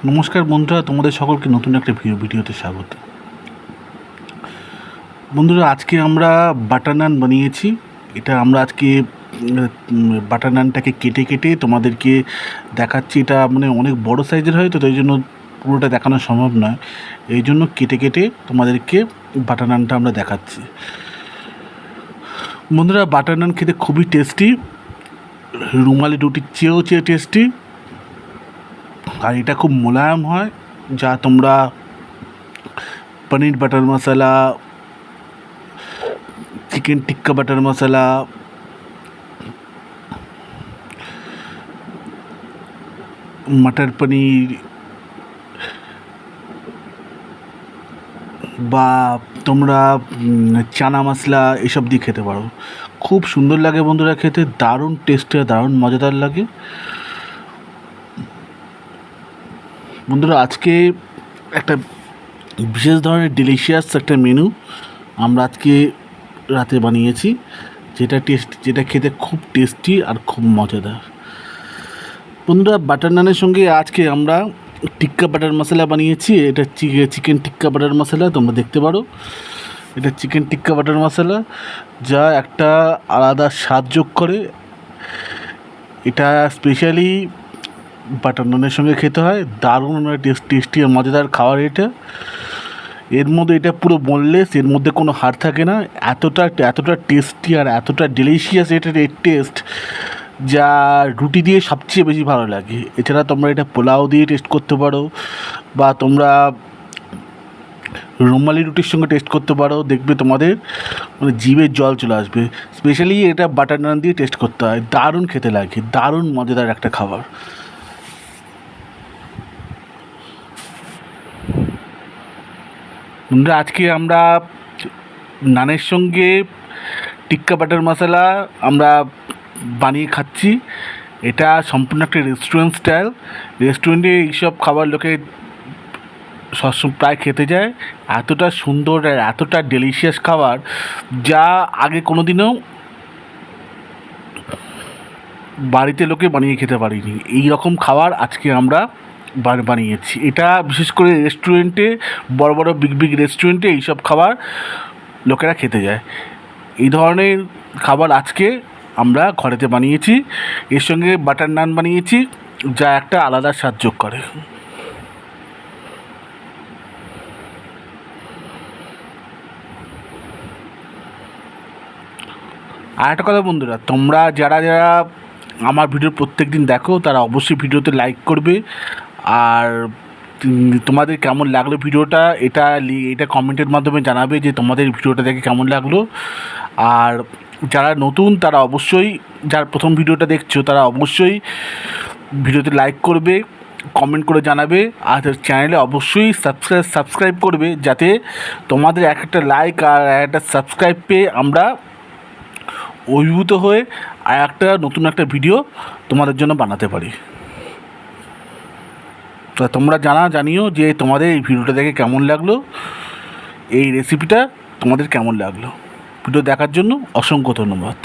নমস্কার বন্ধুরা, তোমাদের সকলকে নতুন একটা ভিডিওতে স্বাগত। বন্ধুরা, আজকে আমরা বাটার নান বানিয়েছি। এটা আমরা আজকে বাটার নানটাকে কেটে কেটে তোমাদেরকে দেখাচ্ছি। এটা মানে অনেক বড় সাইজের হয়, তো এই জন্য পুরোটা দেখানো সম্ভব নয়। এই জন্য কেটে কেটে তোমাদেরকে বাটার নানটা আমরা দেখাচ্ছি। বন্ধুরা, বাটার নান খেতে খুবই টেস্টি, রুমালি রুটির চেয়েও টেস্টি, আর এটা খুব মোলায়েম হয়। যা তোমরা পনির বাটার মশলা, চিকেন টিক্কা বাটার মশলা, মটর পনির বা তোমরা চানা মশলা এসব দিয়ে খেতে পারো। খুব সুন্দর লাগে বন্ধুরা খেতে, দারুণ টেস্টি, দারুণ মজাদার লাগে। বন্ধুরা, আজকে একটা বিশেষ ধরনের ডিলিশিয়াস একটা মেনু আমরা আজকে রাতে বানিয়েছি, যেটা খেতে খুব টেস্টি আর খুব মজাদার। বন্ধুরা, বাটার নানের সঙ্গে আজকে আমরা টিক্কা বাটার মশলা বানিয়েছি। এটা চিকেন টিক্কা বাটার মশলা, তোমরা দেখতে পারো। এটা চিকেন টিক্কা বাটার মশলা, যা একটা আলাদা স্বাদ যোগ করে। এটা স্পেশালি বাটার নানের সঙ্গে খেতে হয়, দারুণ টেস্টি আর মজাদার খাবার এটা। এর মধ্যে এটা পুরো বোনলেস, এর মধ্যে কোনো হাড় থাকে না। এতটা টেস্টি আর এতটা ডেলিশিয়াস এটার টেস্ট, যা রুটি দিয়ে সবচেয়ে বেশি ভালো লাগে। এছাড়া তোমরা এটা পোলাও দিয়ে টেস্ট করতে পারো, বা তোমরা রুমালি রুটির সঙ্গে টেস্ট করতে পারো। দেখবে তোমাদের মানে জিভের জল চলে আসবে। স্পেশালি এটা বাটার নান দিয়ে টেস্ট করতে হয়, দারুণ খেতে লাগে, দারুণ মজাদার একটা খাবার। আজকে আমরা নানের সঙ্গে টিক্কা বাটার মশলা আমরা বানিয়ে খাচ্ছি। এটা সম্পূর্ণ একটা রেস্টুরেন্ট স্টাইল। রেস্টুরেন্টে এইসব খাবার লোকে সবসময় প্রায় খেতে যায়। এতটা সুন্দর আর এতটা ডেলিশিয়াস খাবার, যা আগে কোনো দিনও বাড়িতে লোকে বানিয়ে খেতে পারিনি। এই রকম খাবার আজকে আমরা বানিয়েছি। এটা বিশেষ করে রেস্টুরেন্টে, বড় বড় বিগ রেস্টুরেন্টে এইসব খাবার লোকেরা খেতে যায়। এই ধরনের খাবার আজকে আমরা ঘরেতে বানিয়েছি। এর সঙ্গে বাটার নান বানিয়েছি, যা একটা আলাদা স্বাদ যোগ করে। আর একটা কথা বন্ধুরা, তোমরা যারা আমার ভিডিও প্রত্যেক দিন দেখো, তারা অবশ্যই ভিডিওতে লাইক করবে। আর তোমাদের কেমন লাগলো ভিডিওটা, এটা কমেন্টের মাধ্যমে জানাবে যে তোমাদের ভিডিওটা দেখে কেমন লাগলো। আর যারা নতুন, তারা অবশ্যই, যারা প্রথম ভিডিওটা দেখছো, তারা অবশ্যই ভিডিওতে লাইক করবে, কমেন্ট করে জানাবে। আর চ্যানেলে অবশ্যই সাবস্ক্রাইব করবে, যাতে তোমাদের একটা লাইক আর একটা সাবস্ক্রাইব পেয়ে আমরা অভিভূত হয়ে আর একটা নতুন একটা ভিডিও তোমাদের জন্য বানাতে পারি। তো তোমরা জানিও যে তোমাদের এই ভিডিওটা দেখে কেমন লাগলো, এই রেসিপিটা তোমাদের কেমন লাগলো। ভিডিও দেখার জন্য অসংখ্য ধন্যবাদ।